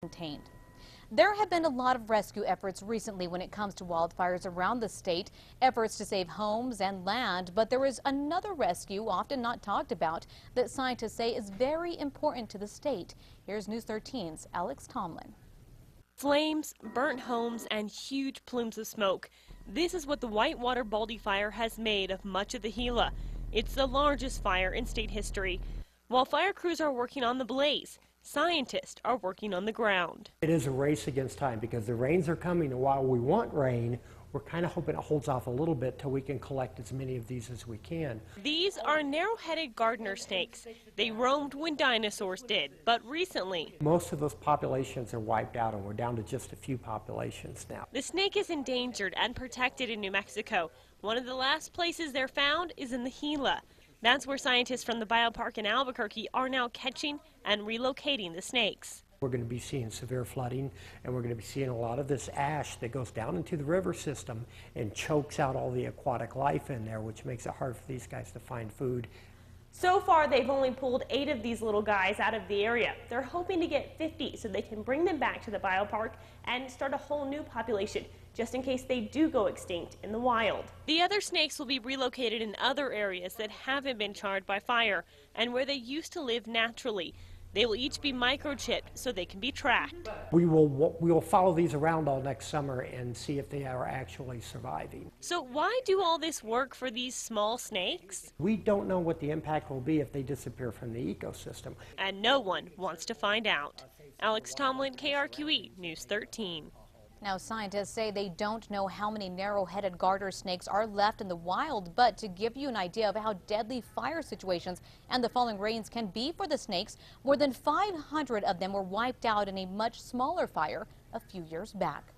contained. There have been a lot of rescue efforts recently when it comes to wildfires around the state, efforts to save homes and land, but there is another rescue often not talked about that scientists say is very important to the state. Here's News 13's Alex Tomlin. Flames, burnt homes, and huge plumes of smoke. This is what the Whitewater Baldy Fire has made of much of the Gila. It's the largest fire in state history. While fire crews are working on the blaze, scientists are working on the ground. It is a race against time because the rains are coming, and while we want rain, we're kind of hoping it holds off a little bit till we can collect as many of these as we can. These are narrow-headed gardener snakes. They roamed when dinosaurs did, but recently most of those populations are wiped out, and we're down to just a few populations now. The snake is endangered and protected in New Mexico. One of the last places they're found is in the Gila. That's where scientists from the biopark in Albuquerque are now catching and relocating the snakes. We're going to be seeing severe flooding, and we're going to be seeing a lot of this ash that goes down into the river system and chokes out all the aquatic life in there, which makes it hard for these guys to find food. So far, they've only pulled 8 of these little guys out of the area. They're hoping to get 50 so they can bring them back to the biopark and start a whole new population, just in case they do go extinct in the wild. The other snakes will be relocated in other areas that haven't been charred by fire and where they used to live naturally. They will each be microchipped so they can be tracked. We will follow these around all next summer and see if they are actually surviving. So why do all this work for these small snakes? We don't know what the impact will be if they disappear from the ecosystem. And no one wants to find out. Alex Tomlin, KRQE News 13. Now, scientists say they don't know how many narrow-headed garter snakes are left in the wild, but to give you an idea of how deadly fire situations and the falling rains can be for the snakes, more than 500 of them were wiped out in a much smaller fire a few years back.